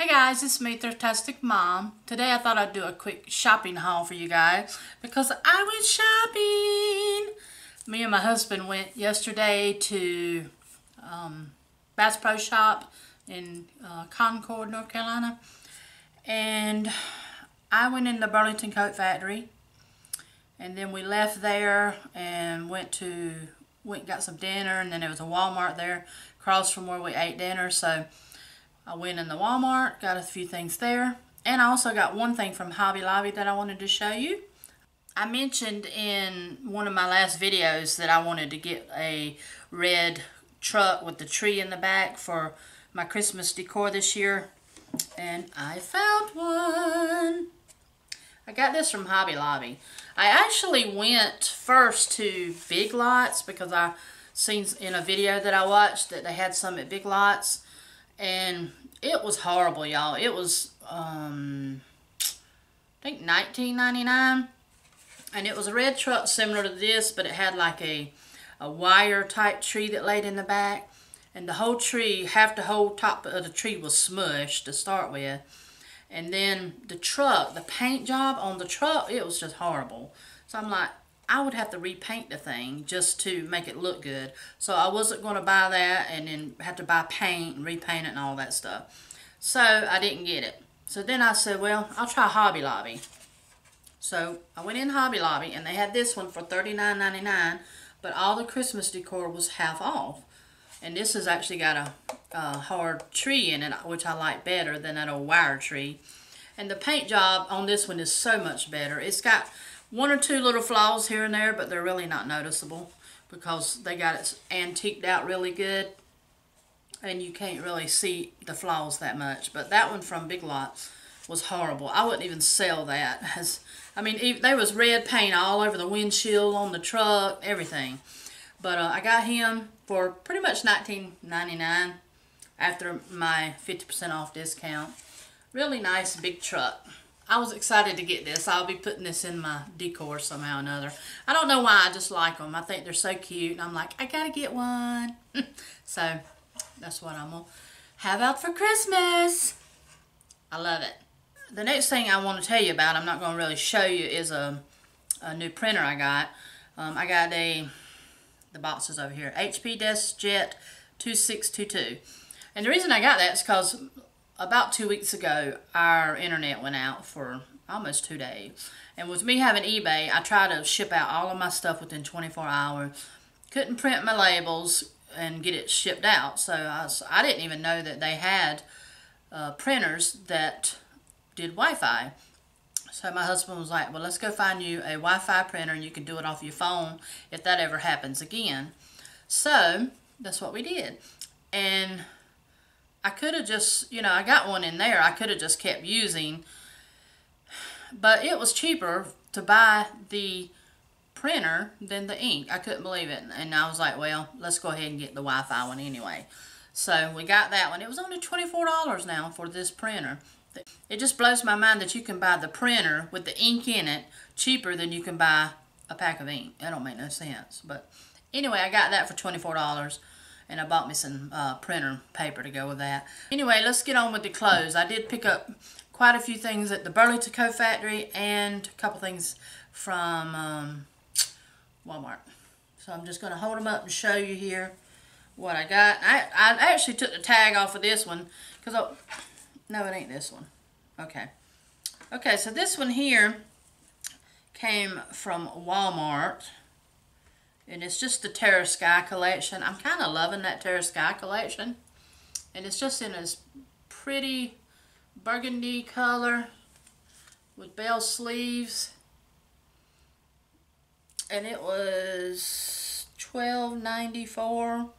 Hey guys, it's me, Thriftastic Mom. Today I thought I'd do a quick shopping haul for you guys because I went shopping. Me and my husband went yesterday to Bass Pro Shop in Concord, North Carolina. And I went in the Burlington Coat Factory. And then we left there and went and got some dinner. And then there was a Walmart there across from where we ate dinner. So I went in the Walmart, got a few things there, and I also got one thing from Hobby Lobby that I wanted to show you. I mentioned in one of my last videos that I wanted to get a red truck with the tree in the back for my Christmas decor this year, and I found one. I got this from Hobby Lobby. I actually went first to Big Lots because I seen in a video that I watched that they had some at Big Lots. And it was horrible, y'all. It was, I think $19.99. And it was a red truck similar to this, but it had like a wire type tree that laid in the back. And the whole tree, half the whole top of the tree was smushed to start with. And then the truck, the paint job on the truck, it was just horrible. So I'm like, I would have to repaint the thing just to make it look good. So I wasn't going to buy that and then have to buy paint and repaint it and all that stuff. So I didn't get it. So then I said, well, I'll try Hobby Lobby. So I went in Hobby Lobby and they had this one for $39.99, but all the Christmas decor was half off. And this has actually got a hard tree in it, which I like better than that old wire tree. And the paint job on this one is so much better. It's got one or two little flaws here and there, but they're really not noticeable because they got it antiqued out really good and you can't really see the flaws that much. But that one from Big Lots was horrible. I wouldn't even sell that. I mean, there was red paint all over the windshield, on the truck, everything. But I got him for pretty much $19.99 after my 50% off discount. Really nice big truck. I was excited to get this. I'll be putting this in my decor somehow or another. I don't know why, I just like them. I think they're so cute. And I'm like, I gotta get one. So, that's what I'm gonna have out for Christmas. I love it. The next thing I want to tell you about, I'm not gonna really show you, is a new printer I got. I got the box is over here, HP DeskJet 2622. And the reason I got that is because about 2 weeks ago, our internet went out for almost 2 days. And with me having eBay, I tried to ship out all of my stuff within 24 hours. Couldn't print my labels and get it shipped out. So I didn't even know that they had printers that did Wi-Fi. So my husband was like, well, let's go find you a Wi-Fi printer and you can do it off your phone if that ever happens again. So that's what we did. And I could have just, you know, I got one in there. I could have just kept using. But it was cheaper to buy the printer than the ink. I couldn't believe it. And I was like, well, let's go ahead and get the Wi-Fi one anyway. So we got that one. It was only $24 now for this printer. It just blows my mind that you can buy the printer with the ink in it cheaper than you can buy a pack of ink. That don't make no sense. But anyway, I got that for $24. And I bought me some printer paper to go with that. Anyway, let's get on with the clothes. I did pick up quite a few things at the Burlington Coat Factory and a couple things from Walmart. So I'm just going to hold them up and show you here what I got. I actually took the tag off of this one because no, it ain't this one. Okay. Okay, so this one here came from Walmart. And it's just the Terra Skye collection. I'm kind of loving that Terra Skye collection. And it's just in this pretty burgundy color with bell sleeves. And it was $12.94.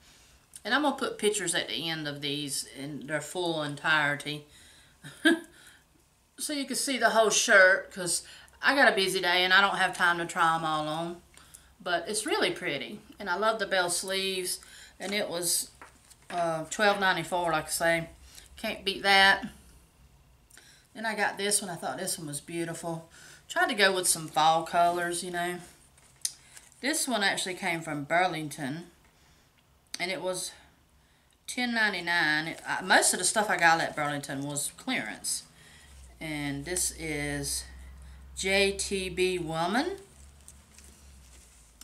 And I'm going to put pictures at the end of these in their full entirety. So you can see the whole shirt. Because I got a busy day and I don't have time to try them all on. But it's really pretty. And I love the bell sleeves. And it was $12.94, like I say. Can't beat that. Then I got this one. I thought this one was beautiful. Tried to go with some fall colors, you know. This one actually came from Burlington. And it was $10.99. Most of the stuff I got at Burlington was clearance. And this is JTB Woman.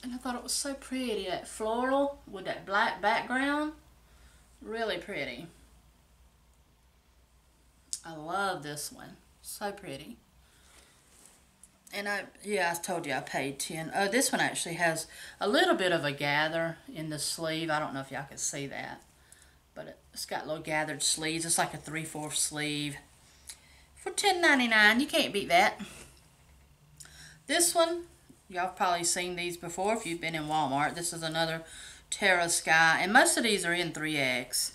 And I thought it was so pretty. That floral with that black background. Really pretty. I love this one. So pretty. And I told you I paid 10. Oh, this one actually has a little bit of a gather in the sleeve. I don't know if y'all can see that. But it's got little gathered sleeves. It's like a 3/4 sleeve. For $10.99, you can't beat that. This one, y'all probably seen these before if you've been in Walmart. This is another Terra Skye. And most of these are in 3X.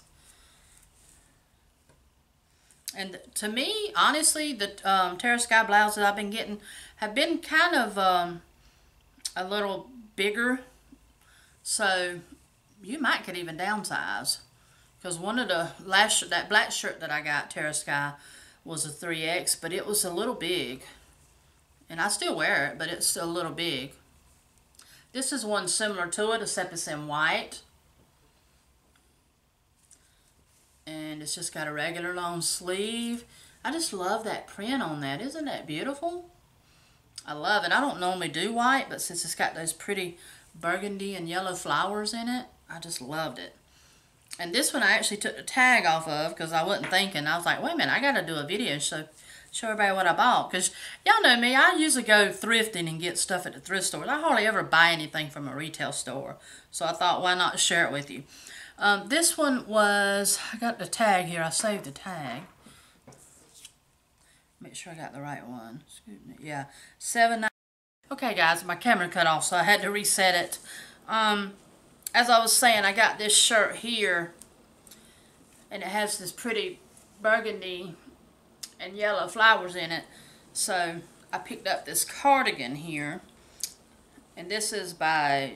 And to me, honestly, the Terra Skye blouses I've been getting have been kind of a little bigger. So you might could even downsize. Because one of the that black shirt that I got, Terra Skye, was a 3X, but it was a little big. And I still wear it, but it's still a little big. This is one similar to it, except it's in white. And it's just got a regular long sleeve. I just love that print on that. Isn't that beautiful? I love it. I don't normally do white, but since it's got those pretty burgundy and yellow flowers in it, I just loved it. And this one I actually took the tag off of because I wasn't thinking. I was like, wait a minute, I got to do a video show everybody what I bought. Because y'all know me, I usually go thrifting and get stuff at the thrift stores. I hardly ever buy anything from a retail store. So I thought, why not share it with you? This one was, I got the tag here. I saved the tag. Make sure I got the right one. Yeah, $7.99. Okay, guys, my camera cut off, so I had to reset it. As I was saying, I got this shirt here, and it has this pretty burgundy and yellow flowers in it. So I picked up this cardigan here, and this is by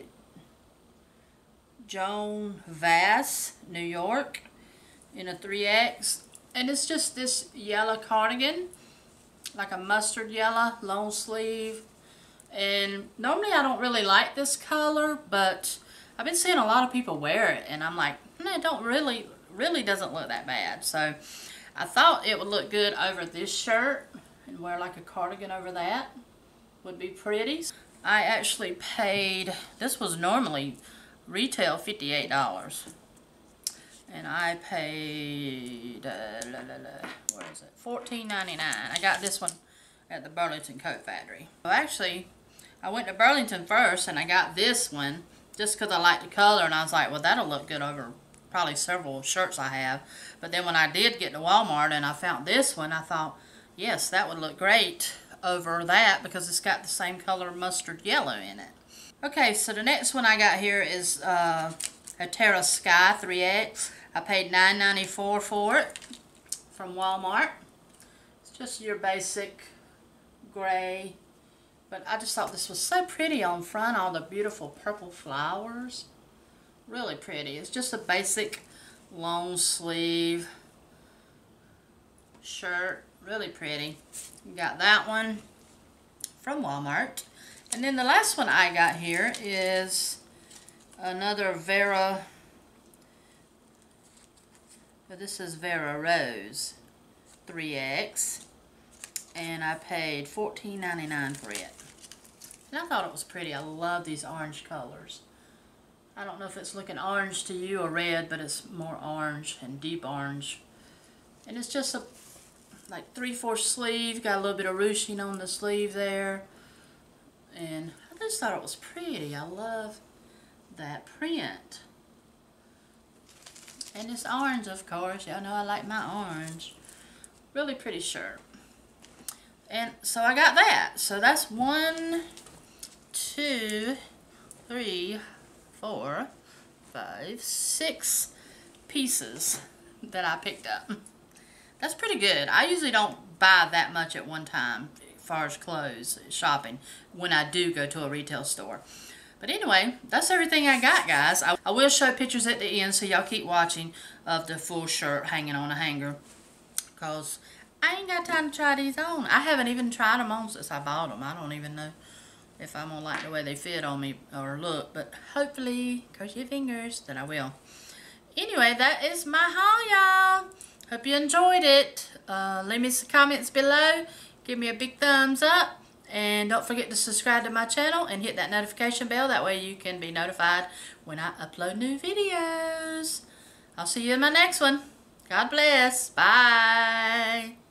Joan Vass, New York, in a 3X. And it's just this yellow cardigan, like a mustard yellow, long sleeve. And normally I don't really like this color, but I've been seeing a lot of people wear it, and I'm like, it don't really doesn't look that bad. So I thought it would look good over this shirt, and wear like a cardigan over that. Would be pretty. I actually paid, this was normally retail $58. And I paid, where is it? $14.99. I got this one at the Burlington Coat Factory. Well, actually, I went to Burlington first, and I got this one just because I liked the color, and I was like, well, that'll look good over probably several shirts I have. But then when I did get to Walmart and I found this one, I thought, yes, that would look great over that because it's got the same color mustard yellow in it. Okay, so the next one I got here is a Terra Skye 3X. I paid $9.94 for it from Walmart. It's just your basic gray. But I just thought this was so pretty on front, all the beautiful purple flowers. Really pretty. It's just a basic long sleeve shirt. Really pretty. You got that one from Walmart. And then the last one I got here is another Vera. But this is Vera Rose 3X. And I paid $14.99 for it. And I thought it was pretty. I love these orange colors. I don't know if it's looking orange to you or red, but it's more orange and deep orange. And it's just a like 3/4 sleeve. Got a little bit of ruching on the sleeve there. And I just thought it was pretty. I love that print. And it's orange, of course. Y'all know I like my orange. Really pretty shirt. And so I got that. So that's 1, 2, 3, 4, 5, 6 pieces that I picked up. That's pretty good. I usually don't buy that much at one time as far as clothes shopping when I do go to a retail store. But anyway, that's everything I got, guys. I will show pictures at the end, so y'all keep watching of the full shirt hanging on a hanger. Because I ain't got time to try these on. I haven't even tried them on since I bought them. I don't even know if I'm going to like the way they fit on me or look. But hopefully, cross your fingers, that I will. Anyway, that is my haul, y'all. Hope you enjoyed it. Leave me some comments below. Give me a big thumbs up. And don't forget to subscribe to my channel and hit that notification bell. That way you can be notified when I upload new videos. I'll see you in my next one. God bless. Bye.